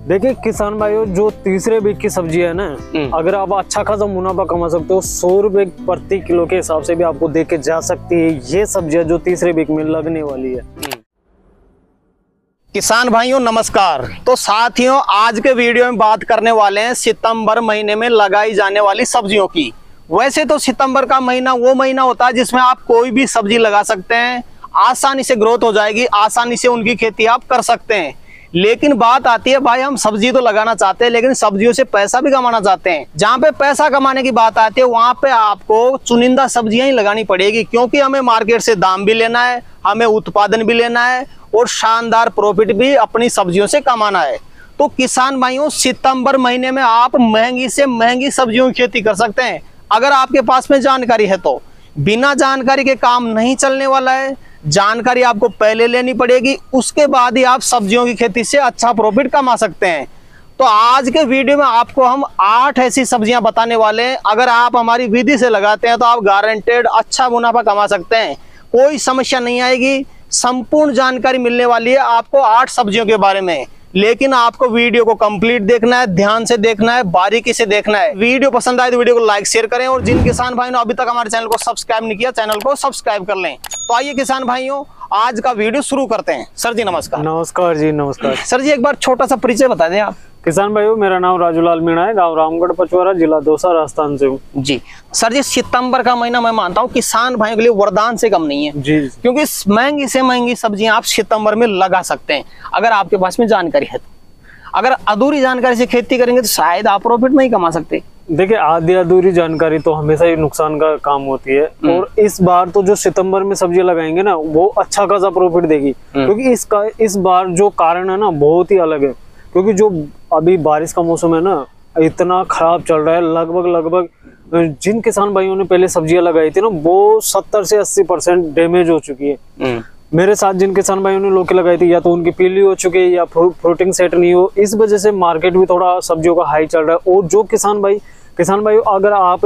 देखिए किसान भाइयों, जो तीसरे बीक की सब्जी है ना, अगर आप अच्छा खासा मुनाफा कमा सकते हो, 100 रुपए प्रति किलो के हिसाब से भी आपको दे के जा सकती है ये सब्जियां जो तीसरे बीक में लगने वाली है। किसान भाइयों नमस्कार। तो साथियों, आज के वीडियो में बात करने वाले हैं सितंबर महीने में लगाई जाने वाली सब्जियों की। वैसे तो सितंबर का महीना वो महीना होता है जिसमें आप कोई भी सब्जी लगा सकते हैं, आसानी से ग्रोथ हो जाएगी, आसानी से उनकी खेती आप कर सकते हैं। लेकिन बात आती है भाई, हम सब्जी तो लगाना चाहते हैं लेकिन सब्जियों से पैसा भी कमाना चाहते हैं। जहाँ पे पैसा कमाने की बात आती है वहां पे आपको चुनिंदा सब्जियां ही लगानी पड़ेगी, क्योंकि हमें मार्केट से दाम भी लेना है, हमें उत्पादन भी लेना है और शानदार प्रॉफिट भी अपनी सब्जियों से कमाना है। तो किसान भाइयों, सितंबर महीने में आप महंगी से महंगी सब्जियों की खेती कर सकते हैं अगर आपके पास में जानकारी है तो। बिना जानकारी के काम नहीं चलने वाला है, जानकारी आपको पहले लेनी पड़ेगी, उसके बाद ही आप सब्जियों की खेती से अच्छा प्रॉफिट कमा सकते हैं। तो आज के वीडियो में आपको हम 8 ऐसी सब्जियां बताने वाले हैं, अगर आप हमारी विधि से लगाते हैं तो आप गारंटेड अच्छा मुनाफा कमा सकते हैं, कोई समस्या नहीं आएगी। संपूर्ण जानकारी मिलने वाली है आपको 8 सब्जियों के बारे में, लेकिन आपको वीडियो को कंप्लीट देखना है, ध्यान से देखना है, बारीकी से देखना है। वीडियो पसंद आए तो वीडियो को लाइक शेयर करें और जिन किसान भाइयों ने अभी तक हमारे चैनल को सब्सक्राइब नहीं किया, चैनल को सब्सक्राइब कर लें। तो आइए किसान भाइयों, आज का वीडियो शुरू करते हैं। सर जी नमस्कार। नमस्कार जी, नमस्कार। सर जी एक बार छोटा सा परिचय बता दें आप। किसान भाइयों, मेरा नाम राजूलाल मीणा है, गांव रामगढ़ पचवारा, जिला दौसा, राजस्थान से हूँ जी। सर जी, सितंबर का महीना मैं मानता हूँ किसान भाइयों के लिए वरदान से कम नहीं है जी, क्योंकि महंगी से महंगी सब्जियां आप सितंबर में लगा सकते हैं अगर आपके पास में जानकारी है तो। अगर अधूरी जानकारी से खेती करेंगे तो शायद आप प्रॉफिट नहीं कमा सकते। देखिए, आधी अधूरी जानकारी तो हमेशा ही नुकसान का काम होती है, और इस बार तो जो सितंबर में सब्जियां लगाएंगे ना, वो अच्छा खासा प्रॉफिट देगी, क्योंकि इस बार जो कारण है ना बहुत ही अलग है। क्योंकि जो अभी बारिश का मौसम है ना, इतना खराब चल रहा है, लगभग जिन किसान भाइयों ने पहले सब्जियां लगाई थी ना, वो 70 से 80% डैमेज हो चुकी है। मेरे साथ जिन किसान भाइयों ने लौकी लगाई थी, या तो उनकी पीली हो चुकी है या फ्रूटिंग सेट नहीं हो, इस वजह से मार्केट भी थोड़ा सब्जियों का हाई चल रहा है। और जो किसान भाई अगर आप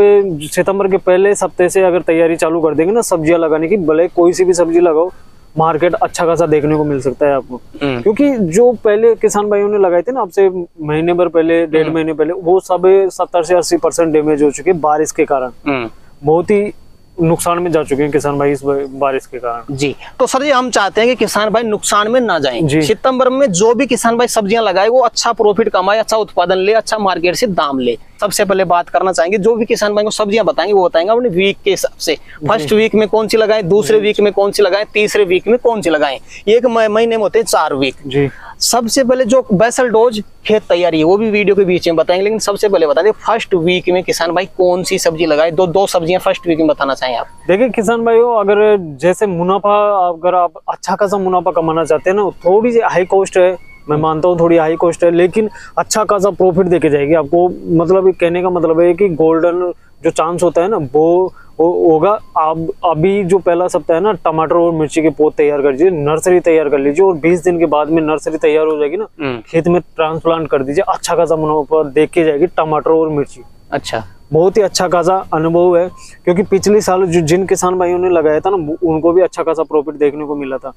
सितंबर के पहले हफ्ते से अगर तैयारी चालू कर देंगे ना सब्जियां लगाने की, भले कोई सी भी सब्जी लगाओ, मार्केट अच्छा खासा देखने को मिल सकता है आपको। क्योंकि जो पहले किसान भाइयों ने लगाए थे ना, आपसे महीने भर पहले, 1.5 महीने पहले, वो सब 70 से 80% डैमेज हो चुके हैं बारिश के कारण। बहुत ही नुकसान में जा चुके हैं किसान भाई इस बारिश के कारण जी। तो सर जी, हम चाहते हैं कि किसान भाई नुकसान में ना जाएं। सितंबर में जो भी किसान भाई सब्जियां लगाए वो अच्छा प्रॉफिट कमाए, अच्छा उत्पादन ले, अच्छा मार्केट से दाम ले। सबसे पहले बात करना चाहेंगे, जो भी किसान भाई को सब्जियां बताएंगे वो बताएंगे अपने वीक के हिसाब से। फर्स्ट वीक में कौन सी लगाएं, दूसरे वीक में कौन सी लगाएं, तीसरे वीक में कौन सी लगाएं। एक महीने में होते हैं 4 वीक जी। सबसे पहले जो बेसल डोज खेत तैयारी है वो भी वीडियो के बीच में बताएंगे, लेकिन सबसे पहले बता दें फर्स्ट वीक में किसान भाई कौन सी सब्जी लगाए। दो सब्जियां फर्स्ट वीक में बताना चाहें आप। देखिए किसान भाइयों, अगर जैसे मुनाफा, अगर आप अच्छा खासा मुनाफा कमाना चाहते हैं ना, थोड़ी सी हाई कॉस्ट है, मैं मानता हूँ थोड़ी हाई कॉस्ट है, लेकिन अच्छा खासा प्रॉफिट देके जाएगी आपको। मतलब कहने का मतलब है कि गोल्डन जो चांस होता है ना वो होगा। आप अभी जो पहला सप्ताह है ना, टमाटर और मिर्ची के पौध तैयार कर लीजिए, नर्सरी तैयार कर लीजिए, और 20 दिन के बाद में नर्सरी तैयार हो जाएगी ना, खेत में ट्रांसप्लांट कर दीजिए, अच्छा खासा मुनाफा देख के जाएगी टमाटर और मिर्ची। अच्छा, बहुत ही अच्छा खासा अनुभव है, क्योंकि पिछले साल जिन किसान भाइयों ने लगाया था ना, उनको भी अच्छा खासा प्रॉफिट देखने को मिला था।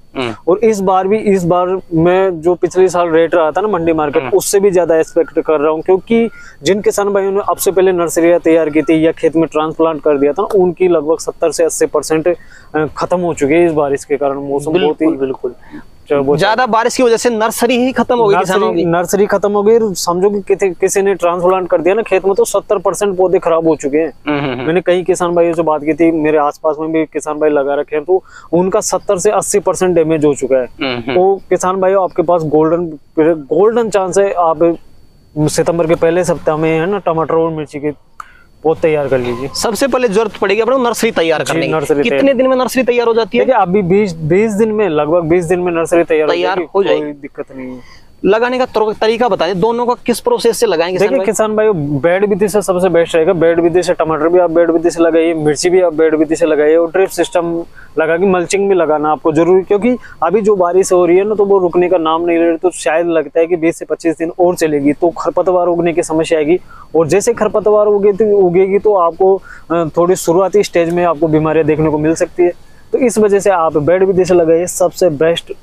और इस बार मैं जो पिछले साल रेट रहा था ना मंडी मार्केट, उससे भी ज्यादा एक्सपेक्ट कर रहा हूँ, क्योंकि जिन किसान भाइयों ने अब से पहले नर्सरियां तैयार की थी या खेत में ट्रांसप्लांट कर दिया था, उनकी लगभग 70 से 80% खत्म हो चुकी है इस बारिश के कारण। मौसम बहुत ही बिल्कुल ज्यादा बारिश की वजह से नर्सरी ही खत्म हो गई, नर्सरी खत्म हो गई। समझो कि किसी ने ट्रांसप्लांट कर दिया ना खेत में, तो 70% पौधे खराब हो चुके हैं। मैंने कई किसान भाइयों से बात की थी, मेरे आसपास में भी किसान भाई लगा रखे हैं, तो उनका 70 से 80% डैमेज हो चुका है। तो किसान भाइयों, आपके पास गोल्डन चांस है, आप सितंबर के पहले सप्ताह में है ना टमाटर और मिर्ची के पौध तैयार कर लीजिए। सबसे पहले जरूरत पड़ेगी अपने नर्सरी तैयार करने की। कितने दिन में नर्सरी तैयार हो जाती है? अभी 20 दिन में, लगभग 20 दिन में नर्सरी तैयार हो जाएगी, कोई दिक्कत नहीं है। लगाने का तरीका बता दें, दोनों का किस प्रोसेस से लगाएंगे? देखिए किसान भाई, बेड विधि से सबसे बेस्ट रहेगा। बेड विधि से टमाटर भी आप बेड विधि से लगाइए, मिर्ची भी आप बेड विधि से लगाइए, और ड्रिप सिस्टम लगा के मल्चिंग भी लगाना आपको जरूरी, क्योंकि अभी जो बारिश हो रही है ना, तो वो रुकने का नाम नहीं ले रही। तो शायद लगता है कि 20 से 25 दिन और चलेगी, तो खरपतवार उगने की समस्या आएगी, और जैसे खरपतवार उगेगी तो आपको थोड़ी शुरुआती स्टेज में आपको बीमारियां देखने को मिल सकती है। तो इस वजह से आप बेड विधि से लगाइए, सबसे बेस्ट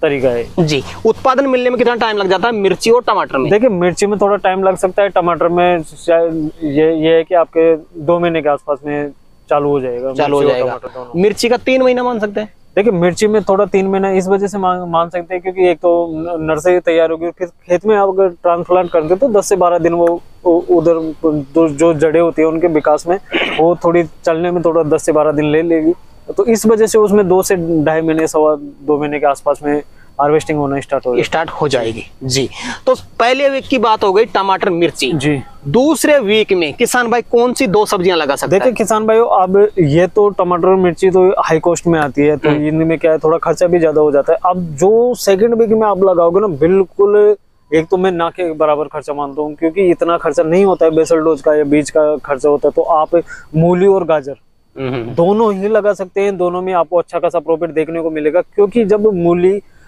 तरीका है जी। उत्पादन मिलने में कितना टाइम लग जाता है मिर्ची और टमाटर में? देखिए मिर्ची में थोड़ा टाइम लग सकता है, टमाटर में शायद ये है कि आपके 2 महीने के आसपास में चालू हो जाएगा। मिर्ची का 3 महीना मान सकते हैं? देखिए मिर्ची में थोड़ा 3 महीना इस वजह से मान सकते हैं क्योंकि एक तो नर्सरी तैयार होगी, फिर खेत में आप अगर ट्रांसप्लांट करते तो 10 से 12 दिन वो उधर जो जड़ें होती है उनके विकास में वो थोड़ी चलने में थोड़ा 10 से 12 दिन ले लेगी। तो इस वजह से उसमें 2 से 2.5 महीने 2 महीने के आसपास में हार्वेस्टिंग होना स्टार्ट हो जाएगी जी। तो पहले वीक की बात हो गई टमाटर मिर्ची जी। दूसरे वीक में किसान भाई कौन सी 2 सब्जियां लगा सकते हैं? देखिए किसान भाई अब ये तो टमाटर और मिर्ची तो हाई कॉस्ट में आती है, तो इनमें क्या है थोड़ा खर्चा भी ज्यादा हो जाता है। अब जो सेकंड वीक में आप लगाओगे ना, बिल्कुल एक तो मैं ना के बराबर खर्चा मानता हूँ क्योंकि इतना खर्चा नहीं होता है बेसल डोज का या बीज का खर्चा होता है। तो आप मूली और गाजर दोनों ही लगा सकते हैं, दोनों में आपको अच्छा खासा प्रॉफिट देखने को मिलेगा। क्योंकि जब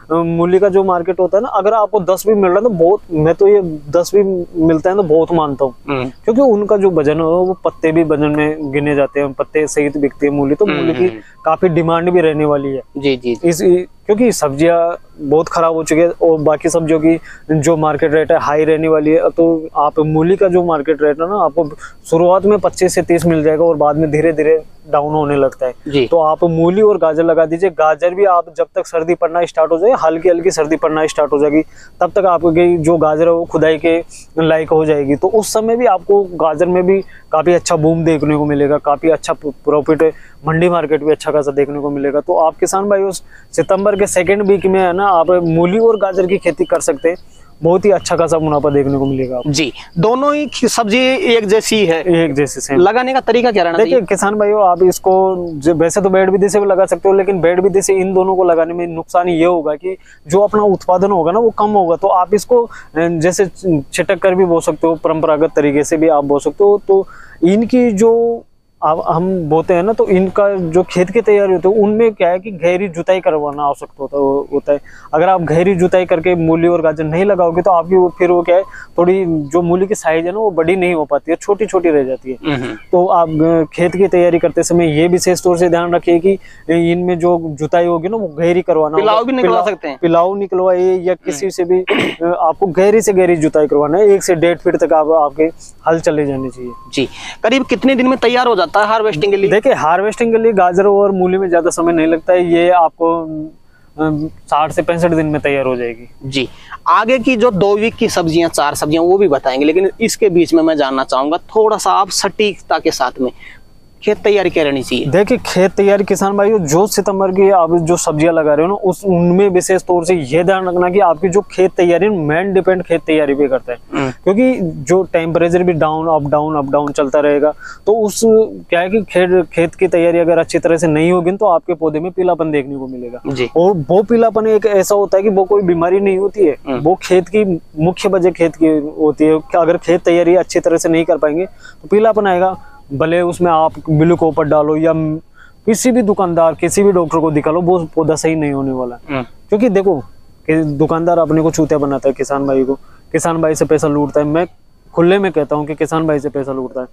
मूली का जो मार्केट होता है ना, अगर आपको 10 भी मिल रहा है तो बहुत, मैं तो ये 10 भी मिलता है तो बहुत मानता हूँ क्योंकि उनका जो वजन है वो पत्ते भी वजन में गिने जाते हैं, पत्ते सहित बिकती है मूली। तो मूली की काफी डिमांड भी रहने वाली है जी जी। क्योंकि सब्जियां बहुत खराब हो चुकी है और बाकी सब्जियों की जो मार्केट रेट है हाई रहने वाली है। तो आप मूली का जो मार्केट रेट है ना, आपको शुरुआत में 25 से 30 मिल जाएगा और बाद में धीरे धीरे डाउन होने लगता है। तो आप मूली और गाजर लगा दीजिए। गाजर भी आप जब तक सर्दी पड़ना स्टार्ट हो जाए, हल्की हल्की सर्दी पड़ना स्टार्ट हो जाएगी, तब तक आपकी जो गाजर है वो खुदाई के लायक हो जाएगी। तो उस समय भी आपको गाजर में भी काफी अच्छा बूम देखने को मिलेगा, काफी अच्छा प्रॉफिट मंडी मार्केट भी अच्छा खासा देखने को मिलेगा। तो आप किसान भाई उस सितंबर के सेकेंड वीक में है ना, आप मूली और गाजर की खेती कर सकते हैं, बहुत ही अच्छा खासा मुनाफा देखने को मिलेगा जी। दोनों ही सब्जी एक जैसी है, एक जैसी से। लगाने का तरीका क्या रहना चाहिए? देखिए किसान भाइयों, आप इसको वैसे तो बेड विधि से भी लगा सकते हो, लेकिन बेड विधि से इन दोनों को लगाने में नुकसान ये होगा कि जो अपना उत्पादन होगा ना वो कम होगा। तो आप इसको जैसे छिटक कर भी बो सकते हो, परंपरागत तरीके से भी आप बो सकते हो। तो इनकी जो अब हम बोते हैं ना, तो इनका जो खेत की तैयारी होती है उनमें क्या है कि गहरी जुताई करवाना आवश्यक होता है। अगर आप गहरी जुताई करके मूली और गाजर नहीं लगाओगे तो आपकी फिर वो क्या है, थोड़ी जो मूली की साइज है ना वो बड़ी नहीं हो पाती है, छोटी छोटी रह जाती है। तो आप खेत की तैयारी करते समय ये विशेष तौर से ध्यान रखिए कि इनमें जो जुताई होगी ना वो गहरी करवाना। पिलाव भी निकलवा सकते हैं, पिलाव निकलवाइए या किसी से भी आपको गहरी से गहरी जुताई करवाना है। 1 से 1.5 फीट तक आपके हल चले जाने चाहिए जी। करीब कितने दिन में तैयार हो जाता है हार्वेस्टिंग के लिए? देखिए हार्वेस्टिंग के लिए गाजर और मूली में ज्यादा समय नहीं लगता है, ये आपको 60 से 65 दिन में तैयार हो जाएगी जी। आगे की जो 2 वीक की सब्जियां, 4 सब्जियां वो भी बताएंगे, लेकिन इसके बीच में मैं जानना चाहूंगा थोड़ा सा आप सटीकता के साथ में खेत तैयारी क्या रहनी चाहिए? देखिए खेत तैयारी किसान भाइयों, जो सितंबर की आप जो सब्जियां लगा रहे हो ना उनमें विशेष तौर से ये ध्यान रखना कि आपकी जो खेत तैयारी मेन डिपेंड खेत तैयारी पे करता है। क्योंकि जो टेम्परेचर भी डाउन अप डाउन चलता रहेगा, तो उस क्या है कि खेत की तैयारी अगर अच्छी तरह से नहीं होगी तो आपके पौधे में पीलापन देखने को मिलेगा। और वो पीलापन एक ऐसा होता है कि वो कोई बीमारी नहीं होती है, वो खेत की मुख्य वजह खेत की होती है। अगर खेत तैयारी अच्छी तरह से नहीं कर पाएंगे तो पीलापन आएगा। भले उसमें आप ब्लूकोपर डालो या किसी भी दुकानदार, किसी भी डॉक्टर को दिखा लो, वो पौधा सही नहीं होने वाला। क्योंकि देखो कि दुकानदार अपने को चूतिया बनाता है, किसान भाई को, किसान भाई से पैसा लूटता है। मैं खुले में कहता हूँ कि किसान भाई से पैसा लूटता है।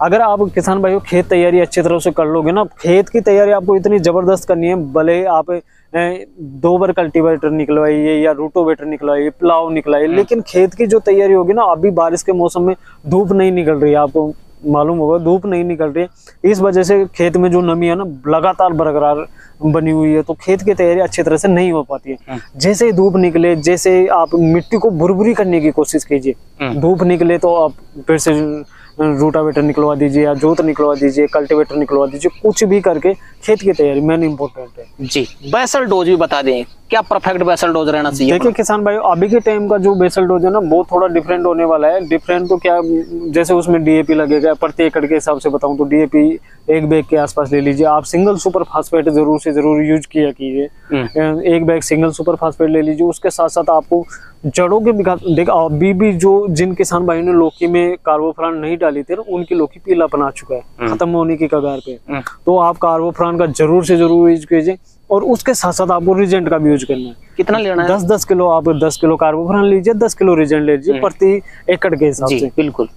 अगर आप किसान भाई को खेत तैयारी अच्छी तरह से कर लोगे ना, खेत की तैयारी आपको इतनी जबरदस्त करनी है, भले आप 2 बार कल्टीवेटर निकलवाइए या रूटोवेटर निकलवाइए, प्लाव निकलवाइए, लेकिन खेत की जो तैयारी होगी ना, अभी बारिश के मौसम में धूप नहीं निकल रही है, आपको मालूम होगा धूप नहीं निकल रही है। इस वजह से खेत में जो नमी है ना लगातार बरकरार बनी हुई है, तो खेत की तैयारी अच्छी तरह से नहीं हो पाती है। जैसे ही धूप निकले, जैसे आप मिट्टी को भुरभुरी करने की कोशिश कीजिए, धूप निकले तो आप फिर से रूटावेटर निकलवा दीजिए या जोत निकलवा दीजिए, कल्टीवेटर निकलवा दीजिए, कुछ भी करके खेत की तैयारी मेन इंपॉर्टेंट है जी। बेसल डोज भी बता दें, क्या परफेक्ट बेसल डोज रहना चाहिए? देखिए किसान भाई, अभी के टाइम का जो बेसल डोज है ना वो थोड़ा डिफरेंट होने वाला है। डिफरेंट तो क्या, जैसे उसमें डीएपी लगेगा, प्रति एकड़ के हिसाब से बताऊं तो डीएपी 1 बैग के आसपास ले लीजिए। आप सिंगल सुपर फास्फेट जरूर से जरूर यूज किया कीजिए, 1 बैग सिंगल सुपर फास्फेट ले लीजिए। उसके साथ साथ आपको जड़ों के विकास, देखो अभी भी जो जिन किसान भाई ने लौकी में कार्बोफ्रान नहीं डाली थी ना, उनकी लौकी पीलापन आ चुका है, खत्म होने की कगार पे। तो आप कार्बोफ्रान का जरूर से जरूर यूज कीजिए, और उसके साथ साथ आपको रिजेंट का भी यूज करना है। कितना लेना है? 10 किलो, आप 10 किलो कार्बोफ्रान लीजिए, 10 किलो रिजेंट लीजिए प्रति एकड़ के हिसाब से। बिल्कुल।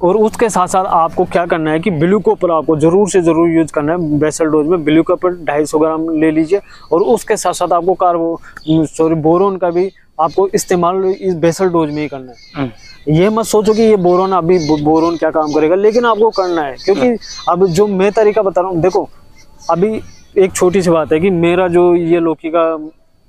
और उसके साथ साथ आपको क्या करना है कि ब्लू कॉपर आपको जरूर से जरूर यूज करना है बेसल डोज में। ब्लू कॉपर 250 ग्राम ले लीजिए और उसके साथ साथ आपको बोरोन का भी आपको इस्तेमाल इस बेसल डोज में ही करना है। ये मत सोचो कि ये बोरोन अभी बोरोन क्या काम करेगा, लेकिन आपको करना है क्योंकि अब जो मैं तरीका बता रहा हूँ, देखो अभी एक छोटी सी बात है कि मेरा जो ये लौकी का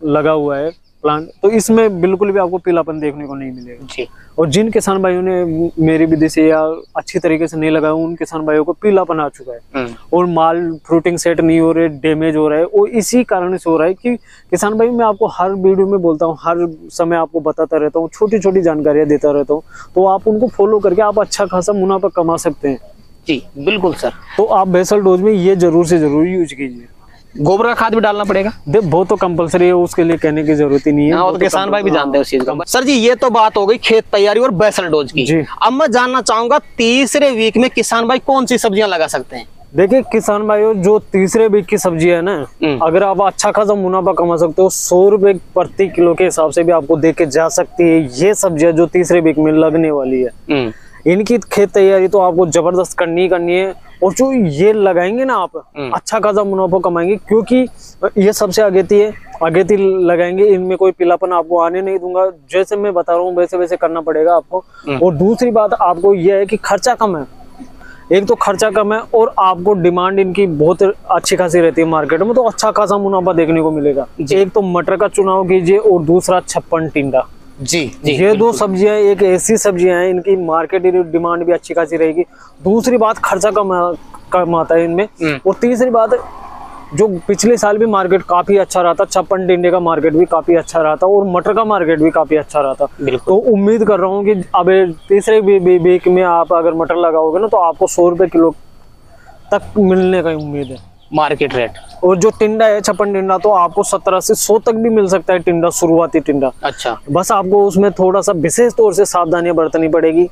लगा हुआ है प्लांट, तो इसमें बिल्कुल भी आपको पीलापन देखने को नहीं मिलेगा जी। और जिन किसान भाइयों ने मेरी विधि से या अच्छी तरीके से नहीं लगाया उन किसान भाइयों को पीलापन आ चुका है और माल फ्रूटिंग सेट नहीं हो रहे, डैमेज हो रहा है। और इसी कारण से हो रहा है कि किसान भाई मैं आपको हर वीडियो में बोलता हूँ, हर समय आपको बताता रहता हूँ, छोटी छोटी जानकारियां देता रहता हूँ, तो आप उनको फॉलो करके आप अच्छा खासा मुनाफा कमा सकते हैं। जी बिल्कुल सर। तो आप बेसल डोज में ये जरूर से जरूर यूज कीजिए। गोबर का खाद भी डालना पड़ेगा? देख वो तो कंपलसरी है, उसके लिए कहने की जरूरत ही नहीं है। हाँ, तो किसान भाई भी जानते हैं उस चीज का। सर जी ये तो बात हो गई खेत तैयारी और बेसल डोज की। जी। अब मैं जानना चाहूंगा तीसरे वीक में किसान भाई कौन सी सब्जियां लगा सकते हैं? देखिए किसान भाइयों, जो तीसरे वीक की सब्जी है ना, अगर आप अच्छा खासा मुनाफा कमा सकते हो 100 रुपए प्रति किलो के हिसाब से भी आपको दे के जा सकती है ये सब्जियां जो तीसरे वीक में लगने वाली है। इनकी खेत तैयारी तो आपको जबरदस्त करनी है और जो ये लगाएंगे ना आप अच्छा खासा मुनाफा कमाएंगे, क्योंकि ये सबसे अगेती लगाएंगे। इनमें कोई पीलापन आपको आने नहीं दूंगा, जैसे मैं बता रहा हूँ वैसे वैसे करना पड़ेगा आपको। और दूसरी बात आपको यह है कि खर्चा कम है, एक तो खर्चा कम है और आपको डिमांड इनकी बहुत अच्छी खासी रहती है मार्केट में, तो अच्छा खासा मुनाफा देखने को मिलेगा। एक तो मटर का चुनाव कीजिए और दूसरा छप्पन टिंडा। जी ये दो सब्जियां एक ऐसी सब्जियां हैं इनकी मार्केट डिमांड भी अच्छी खासी रहेगी। दूसरी बात खर्चा कम आता है इनमें। और तीसरी बात जो पिछले साल भी मार्केट काफी अच्छा रहा था, छप्पन टिंडे का मार्केट भी काफी अच्छा रहा था और मटर का मार्केट भी काफी अच्छा रहा था। तो उम्मीद कर रहा हूँ कि अब तीसरे वीक में आप अगर मटर लगाओगे ना तो आपको 100 रुपए किलो तक मिलने का उम्मीद है मार्केट रेट। और जो टिंडा है छप्पन टिंडा तो आपको 17 से 100 तक भी मिल सकता है टिंडा, शुरुआती टिंडा। अच्छा। बस आपको उसमें थोड़ा सा विशेष तौर से सावधानियां बरतनी पड़ेगी।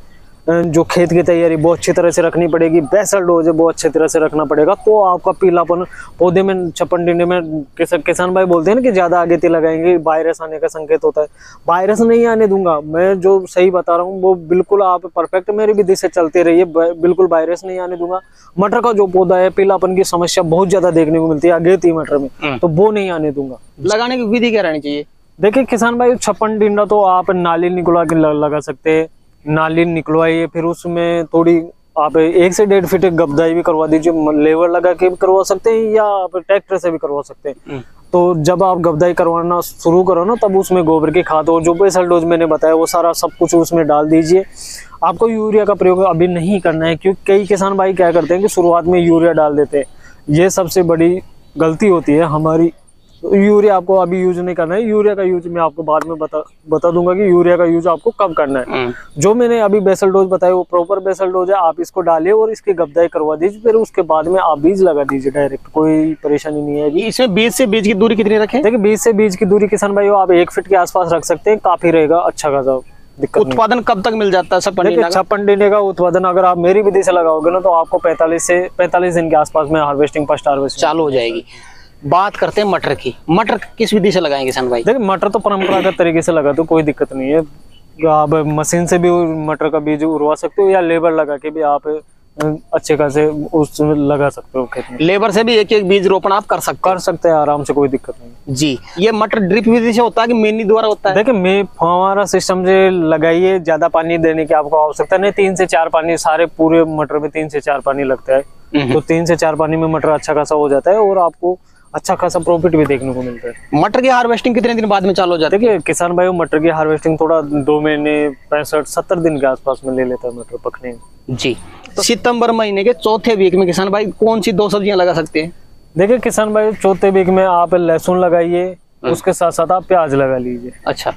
जो खेत की तैयारी बहुत अच्छी तरह से रखनी पड़ेगी, बेसल डोज है वो अच्छी तरह से रखना पड़ेगा, तो आपका पीलापन पौधे में छप्पन टिंडे में किसान भाई बोलते हैं ना कि ज्यादा आगे लगाएंगे वायरस आने का संकेत होता है। वायरस नहीं आने दूंगा मैं, जो सही बता रहा हूँ वो बिल्कुल आप परफेक्ट मेरी विधि से चलते रहिए, बिल्कुल वायरस नहीं आने दूंगा। मटर का जो पौधा है पीलापन की समस्या बहुत ज्यादा देखने को मिलती है अगेती मटर में, तो वो नहीं आने दूंगा। लगाने की विधि क्या रहनी चाहिए? देखिए किसान भाई छप्पन टिंडा तो आप नाली निकलवा के लगा सकते हैं। नाली निकलवाइए, फिर उसमें थोड़ी आप 1 से 1.5 फीट गबदाई भी करवा दीजिए, लेबर लगा के भी करवा सकते हैं या आप ट्रैक्टर से भी करवा सकते हैं। तो जब आप गबदाई करवाना शुरू करो ना तब उसमें गोबर की खाद और जो बेसल डोज मैंने बताया वो सारा सब कुछ उसमें डाल दीजिए। आपको यूरिया का प्रयोग अभी नहीं करना है, क्योंकि कई किसान भाई क्या करते हैं कि शुरुआत में यूरिया डाल देते हैं, ये सबसे बड़ी गलती होती है हमारी। यूरिया आपको अभी यूज नहीं करना है। यूरिया का यूज मैं आपको बाद में बता दूंगा कि यूरिया का यूज आपको कब करना है। जो मैंने अभी बेसल डोज बताया वो प्रॉपर बेसल डोज है, आप इसको डालिए और इसकी गबदाई करवा दीजिए, फिर उसके बाद में आप बीज लगा दीजिए डायरेक्ट, कोई परेशानी नहीं है। इसमें बीज से बीज की दूरी कितनी रखें? देखिए बीज से बीज की दूरी किसान भाई आप 1 फीट के आसपास रख सकते हैं, काफी रहेगा, अच्छा खासा। उत्पादन कब तक मिल जाता है छप्पन टिंडे का उत्पादन अगर आप मेरी विधि से लगाओगे ना तो आपको 45 दिन के आसपास में हार्वेस्टिंग फर्स्ट हार्वेस्टिंग चालू हो जाएगी। बात करते हैं मटर की। मटर किस विधि से लगाएंगे किसान भाई? देखिए मटर तो परंपरागत तरीके से लगा तो कोई दिक्कत नहीं है। आप मशीन से भी मटर का बीज उड़वा सकते हो या लेबर लगा के भी आप अच्छे खासे उसमें लगा सकते हो खेत में। लेबर से भी एक बीज रोपण आप कर सकते हैं आराम से, कोई दिक्कत नहीं जी। ये मटर ड्रिप विधि से होता है कि मेनी द्वारा होता है? देखिए मैं फव्वारा सिस्टम से लगाइए, ज्यादा पानी देने की आपको आवश्यकता नहीं। 3 से 4 पानी सारे पूरे मटर में 3 से 4 पानी लगता है, तो 3 से 4 पानी में मटर अच्छा खासा हो जाता है और आपको अच्छा खासा प्रॉफिट भी देखने को मिलता है। मटर की हार्वेस्टिंग कितने दिन बाद में चालू हो जाती है? देखिए किसान भाई मटर की हार्वेस्टिंग थोड़ा 2 महीने 65-70 दिन के आसपास में ले लेता है मटर पकने जी। तो सितंबर महीने के चौथे वीक में किसान भाई कौन सी 2 सब्जियां लगा सकते हैं? देखिए किसान भाई चौथे वीक में आप लहसुन लगाइए, उसके साथ साथ आप प्याज लगा लीजिए। अच्छा।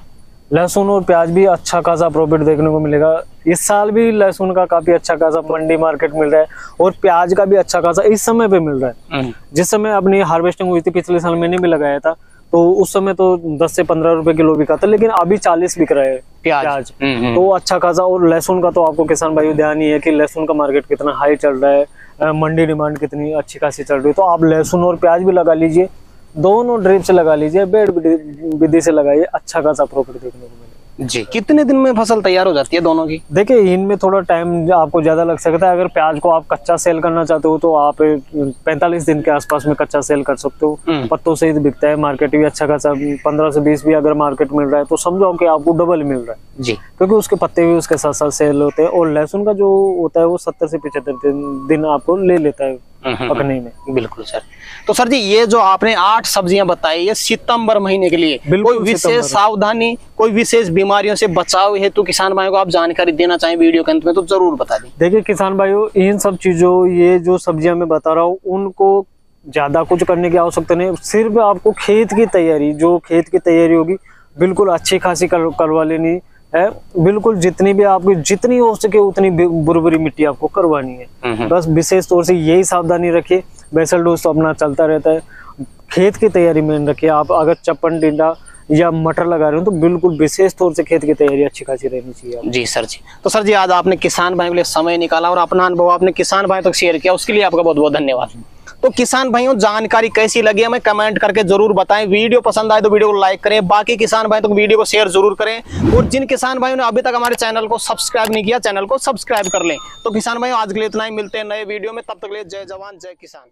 लहसुन और प्याज भी अच्छा खासा प्रॉफिट देखने को मिलेगा। इस साल भी लहसुन का काफी अच्छा खासा मंडी मार्केट मिल रहा है और प्याज का भी अच्छा खासा इस समय पे मिल रहा है। जिस समय अपनी हार्वेस्टिंग हुई थी पिछले साल मैंने भी लगाया था, तो उस समय तो 10 से 15 रुपए किलो बिका था, लेकिन अभी 40 बिक रहा है प्याज। तो अच्छा खासा। और लहसुन का तो आपको किसान भाई ध्यान ही है कि लहसुन का मार्केट कितना हाई चल रहा है, मंडी डिमांड कितनी अच्छी खासी चल रही है। तो आप लहसुन और प्याज भी लगा लीजिए, दोनों ड्रिप से लगा लीजिए, बेड विधि से लगाइए, अच्छा खासा प्रॉफिट देखने को मिलेगा। जी। कितने दिन में फसल तैयार हो जाती है दोनों की? देखिए इनमें थोड़ा टाइम आपको ज्यादा लग सकता है। अगर प्याज को आप कच्चा सेल करना चाहते हो तो आप 45 दिन के आसपास में कच्चा सेल कर सकते हो। पत्तों से ही बिकता है, मार्केट भी अच्छा खासा 15 से 20 भी अगर मार्केट मिल रहा है तो समझो कि आपको डबल मिल रहा है जी, क्योंकि उसके पत्ते भी उसके साथ साथ सेल होते हैं। और लहसुन का जो होता है वो 70 से 75 दिन आपको ले लेता है पकने में। बिल्कुल सर। तो सर जी ये जो आपने 8 सब्जियां बताई ये सितंबर महीने के लिए कोई विशेष सावधानी, कोई विशेष बीमारियों से बचाव हेतु किसान भाइयों को आप जानकारी देना चाहें वीडियो के अंत में तो जरूर बता दें। देखिए किसान भाइयों, इन सब चीजों, ये जो सब्जियां मैं बता रहा हूँ उनको ज्यादा कुछ करने की आवश्यकता नहीं। सिर्फ आपको खेत की तैयारी, जो खेत की तैयारी होगी बिल्कुल अच्छी खासी करवा लेनी है। बिल्कुल जितनी भी आपकी जितनी हो सके उतनी बुरबुरी मिट्टी आपको करवानी है। बस विशेष तौर से यही सावधानी रखिए। बेसल डोज तो अपना चलता रहता है। खेत की तैयारी में रखिए। आप अगर चप्पन टिंडा या मटर लगा रहे हो तो बिल्कुल विशेष तौर से खेत की तैयारी अच्छी खासी रहनी चाहिए। जी सर जी। तो सर जी आज आपने किसान भाइयों के लिए समय निकाला और अपना अनुभव आपने किसान भाइयों तक शेयर किया, उसके लिए आपका बहुत बहुत धन्यवाद। तो किसान भाइयों जानकारी कैसी लगी हमें कमेंट करके जरूर बताएं। वीडियो पसंद आए तो वीडियो को लाइक करें, बाकी किसान भाइयों तक वीडियो को शेयर जरूर करें और जिन किसान भाइयों ने अभी तक हमारे चैनल को सब्सक्राइब नहीं किया चैनल को सब्सक्राइब कर लें। तो किसान भाइयों आज के लिए इतना ही, मिलते हैं नए वीडियो में, तब तक के लिए जय जवान जय किसान।